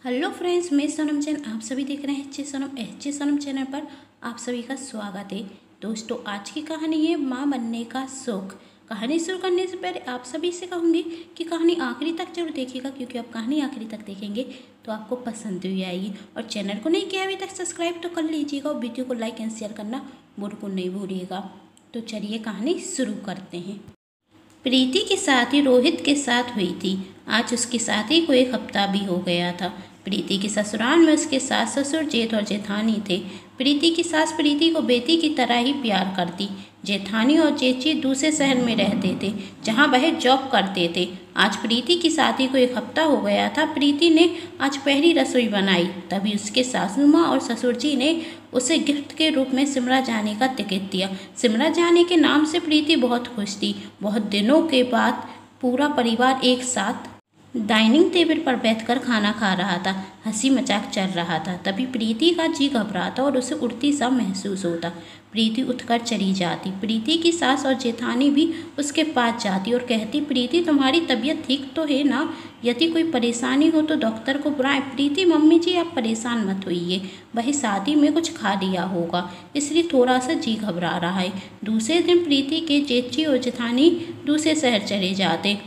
Hello friends, मैं सोनम जैन। आप सभी देख रहे हैं एच सोनम चैनल पर। आप सभी का स्वागत है। दोस्तों, आज की कहानी है माँ बनने का शौक। कहानी शुरू करने से पहले आप सभी से कहूँगी कि कहानी आखिरी तक जरूर देखिएगा, क्योंकि आप कहानी आखिरी तक देखेंगे तो आपको पसंद भी आएगी। और चैनल को नहीं किया अभी तक सब्सक्राइब तो कर लीजिएगा, और वीडियो को लाइक एंड शेयर करना बिल्कुल नहीं भूलिएगा। तो चलिए कहानी शुरू करते हैं। प्रीति की शादी रोहित के साथ हुई थी। आज उसकी शादी को 1 हफ्ता भी हो गया था। प्रीति के ससुराल में उसके सास ससुर, जेठ और जेठानी थे। प्रीति की सास प्रीति को बेटी की तरह ही प्यार करती। जेठानी और जेठी दूसरे शहर में रहते थे, जहां वह जॉब करते थे। आज प्रीति की शादी को 1 हफ्ता हो गया था। प्रीति ने आज पहली रसोई बनाई, तभी उसके सासू माँ और ससुर जी ने उसे गिफ्ट के रूप में शिमला जाने का टिकट दिया। शिमला जाने के नाम से प्रीति बहुत खुश थी। बहुत दिनों के बाद पूरा परिवार एक साथ डाइनिंग टेबल पर बैठकर खाना खा रहा था। हंसी मजाक चल रहा था। तभी प्रीति का जी घबराता और उसे उड़ती सा महसूस होता। प्रीति उठकर चली जाती। प्रीति की सास और जेठानी भी उसके पास जाती और कहती, प्रीति तुम्हारी तबीयत ठीक तो है ना? यदि कोई परेशानी हो तो डॉक्टर को बुलाएं। प्रीति, मम्मी जी आप परेशान मत होइए, वही शादी में कुछ खा लिया होगा, इसलिए थोड़ा सा जी घबरा रहा है। दूसरे दिन प्रीति के जेठी और जेठानी दूसरे शहर चले जाते।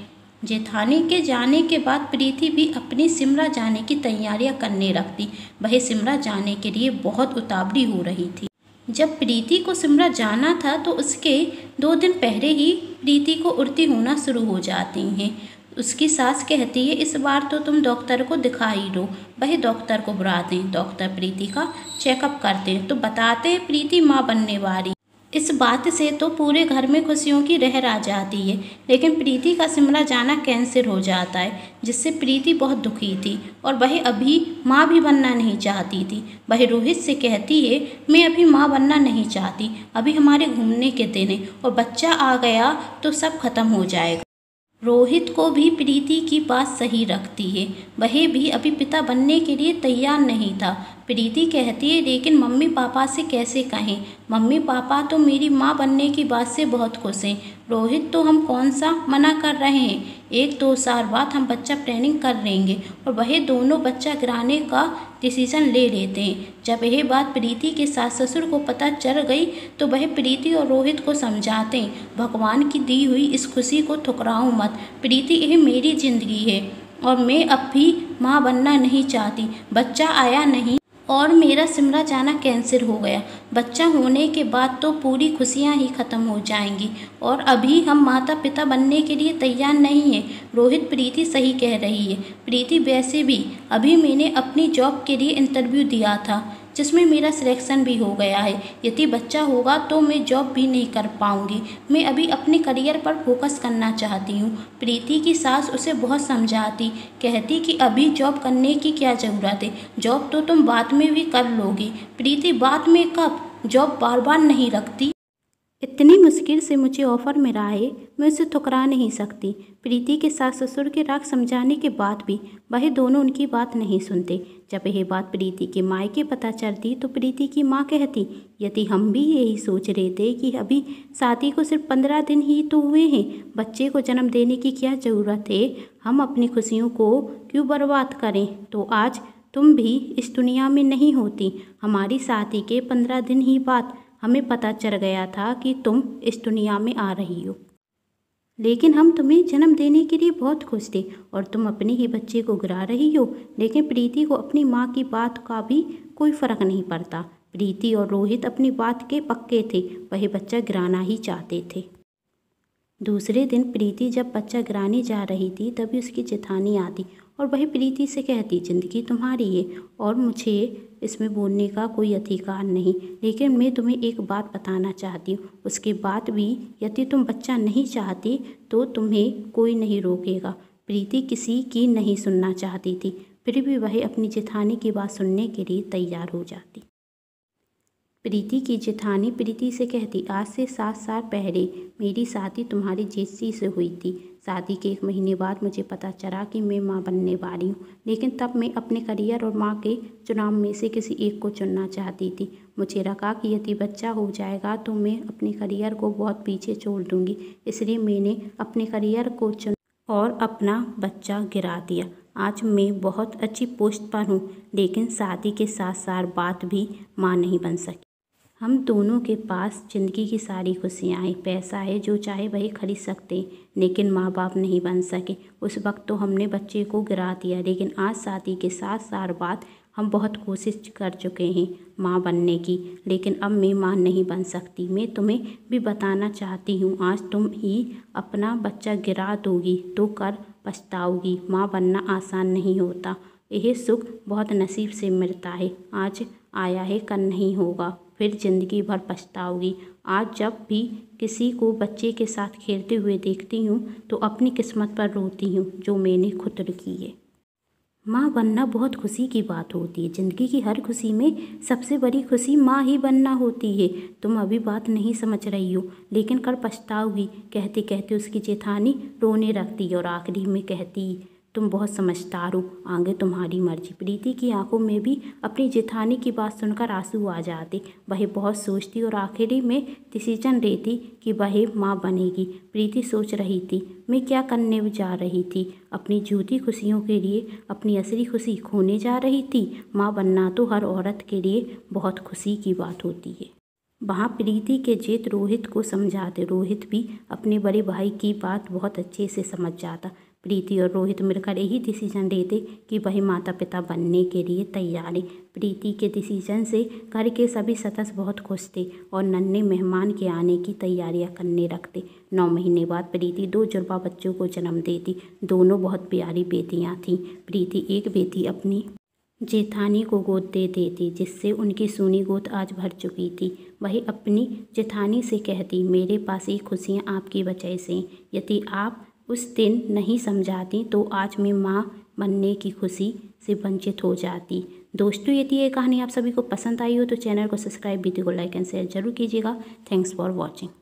जेठानी के जाने के बाद प्रीति भी अपनी शिमला जाने की तैयारियां करने लगती। वह शिमला जाने के लिए बहुत उतावली हो रही थी। जब प्रीति को शिमला जाना था तो उसके 2 दिन पहले ही प्रीति को उल्टी होना शुरू हो जाती हैं। उसकी सास कहती है, इस बार तो तुम डॉक्टर को दिखा ही लो। वह डॉक्टर को बुलाते हैं। डॉक्टर प्रीति का चेकअप करते हैं तो बताते हैं प्रीति माँ बनने वाली। इस बात से तो पूरे घर में खुशियों की लहर आ जाती है। लेकिन प्रीति का शिमला जाना कैंसिल हो जाता है, जिससे प्रीति बहुत दुखी थी और वह अभी माँ भी बनना नहीं चाहती थी। वह रोहित से कहती है, मैं अभी माँ बनना नहीं चाहती, अभी हमारे घूमने के दिन है और बच्चा आ गया तो सब खत्म हो जाएगा। रोहित को भी प्रीति की बात सही रखती है। वह भी अभी पिता बनने के लिए तैयार नहीं था। प्रीति कहती है, लेकिन मम्मी पापा से कैसे कहें? मम्मी पापा तो मेरी माँ बनने की बात से बहुत खुश हैं। रोहित, तो हम कौन सा मना कर रहे हैं? 1-2 साल बाद हम बच्चा प्लानिंग कर लेंगे और वह दोनों बच्चा गिराने का डिसीजन ले लेते हैं। जब यह बात प्रीति के सास ससुर को पता चल गई तो वह प्रीति और रोहित को समझाते हैं, भगवान की दी हुई इस खुशी को ठुकराओ मत। प्रीति, यह मेरी जिंदगी है और मैं अब भी माँ बनना नहीं चाहती। बच्चा आया नहीं और मेरा शिमला जाना कैंसिल हो गया। बच्चा होने के बाद तो पूरी खुशियां ही खत्म हो जाएंगी और अभी हम माता पिता बनने के लिए तैयार नहीं हैं। रोहित, प्रीति सही कह रही है। प्रीति, वैसे भी अभी मैंने अपनी जॉब के लिए इंटरव्यू दिया था, जिसमें मेरा सिलेक्शन भी हो गया है। यदि बच्चा होगा तो मैं जॉब भी नहीं कर पाऊंगी। मैं अभी अपने करियर पर फोकस करना चाहती हूँ। प्रीति की सास उसे बहुत समझाती, कहती कि अभी जॉब करने की क्या ज़रूरत है, जॉब तो तुम बाद में भी कर लोगी। प्रीति, बाद में कब? जॉब बार बार नहीं रखती। इतनी मुश्किल से मुझे ऑफ़र मिला है, मैं उसे ठुकरा नहीं सकती। प्रीति के सास ससुर के राग समझाने के बाद भी वह दोनों उनकी बात नहीं सुनते। जब यह बात प्रीति के मायके पता चलती तो प्रीति की माँ कहती, यदि हम भी यही सोच रहे थे कि अभी शादी को सिर्फ 15 दिन ही तो हुए हैं, बच्चे को जन्म देने की क्या ज़रूरत है, हम अपनी खुशियों को क्यों बर्बाद करें, तो आज तुम भी इस दुनिया में नहीं होती। हमारी शादी के 15 दिन ही बाद हमें पता चल गया था कि तुम इस दुनिया में आ रही हो, लेकिन हम तुम्हें जन्म देने के लिए बहुत खुश थे और तुम अपने ही बच्चे को गिरा रही हो। लेकिन प्रीति को अपनी माँ की बात का भी कोई फर्क नहीं पड़ता। प्रीति और रोहित अपनी बात के पक्के थे, वह बच्चा गिराना ही चाहते थे। दूसरे दिन प्रीति जब बच्चा गिराने जा रही थी तभी उसकी जेठानी आती और वह प्रीति से कहती, ज़िंदगी तुम्हारी है और मुझे इसमें बोलने का कोई अधिकार नहीं, लेकिन मैं तुम्हें एक बात बताना चाहती हूँ। उसके बाद भी यदि तुम बच्चा नहीं चाहती तो तुम्हें कोई नहीं रोकेगा। प्रीति किसी की नहीं सुनना चाहती थी, फिर भी वह अपनी जेठानी की बात सुनने के लिए तैयार हो जाती। प्रीति की जेठानी प्रीति से कहती, आज से 7 साल पहले मेरी शादी तुम्हारी जेठी से हुई थी। शादी के 1 महीने बाद मुझे पता चला कि मैं माँ बनने वाली हूँ, लेकिन तब मैं अपने करियर और माँ के चुनाव में से किसी एक को चुनना चाहती थी। मुझे लगा कि यदि बच्चा हो जाएगा तो मैं अपने करियर को बहुत पीछे छोड़ दूँगी, इसलिए मैंने अपने करियर को चुना और अपना बच्चा गिरा दिया। आज मैं बहुत अच्छी पोस्ट पर हूँ, लेकिन शादी के साथ साथ बात भी माँ नहीं बन सकी। हम दोनों के पास ज़िंदगी की सारी खुशियाँ हैं, पैसा है, जो चाहे वही खरीद सकते हैं, लेकिन माँ बाप नहीं बन सके। उस वक्त तो हमने बच्चे को गिरा दिया, लेकिन आज शादी के साथ साथ बाद हम बहुत कोशिश कर चुके हैं माँ बनने की, लेकिन अब मैं माँ नहीं बन सकती। मैं तुम्हें भी बताना चाहती हूँ, आज तुम ही अपना बच्चा गिरा दोगी तो कर पछताओगी। माँ बनना आसान नहीं होता, यह सुख बहुत नसीब से मिलता है। आज आया है, कल नहीं होगा, फिर ज़िंदगी भर पछताओगी। आज जब भी किसी को बच्चे के साथ खेलते हुए देखती हूँ तो अपनी किस्मत पर रोती हूँ जो मैंने खुद की है। माँ बनना बहुत खुशी की बात होती है। ज़िंदगी की हर खुशी में सबसे बड़ी खुशी माँ ही बनना होती है। तुम अभी बात नहीं समझ रही हो, लेकिन कल पछताओगी। कहते कहते उसकी जेठानी रोने लगती और आखिरी में कहती, तुम बहुत समझदार हो, आगे तुम्हारी मर्जी। प्रीति की आंखों में भी अपनी जेठानी की बात सुनकर आंसू आ जाते। वह बहुत सोचती और आखिरी में डिसीजन लेती कि वह माँ बनेगी। प्रीति सोच रही थी, मैं क्या करने जा रही थी? अपनी झूठी खुशियों के लिए अपनी असली खुशी खोने जा रही थी। माँ बनना तो हर औरत के लिए बहुत खुशी की बात होती है। वहाँ प्रीति के जेठ रोहित को समझाते। रोहित भी अपने बड़े भाई की बात बहुत अच्छे से समझ जाता। प्रीति और रोहित मिलकर यही डिसीजन लेते कि वही माता पिता बनने के लिए तैयार है। प्रीति के डिसीजन से घर के सभी सदस्य बहुत खुश थे और नन्हे मेहमान के आने की तैयारियां करने लगते। 9 महीने बाद प्रीति 2 जुड़वा बच्चों को जन्म देती। दोनों बहुत प्यारी बेटियां थीं। प्रीति एक बेटी अपनी जेठानी को गोद दे देती, जिससे उनकी सूनी गोद आज भर चुकी थी। वही अपनी जेठानी से कहती, मेरे पास ये खुशियाँ आपकी वजह से। यदि आप उस दिन नहीं समझाती तो आज मैं माँ बनने की खुशी से वंचित हो जाती। दोस्तों, यदि ये कहानी आप सभी को पसंद आई हो तो चैनल को सब्सक्राइब, वीडियो को लाइक एंड शेयर जरूर कीजिएगा। Thanks for watching.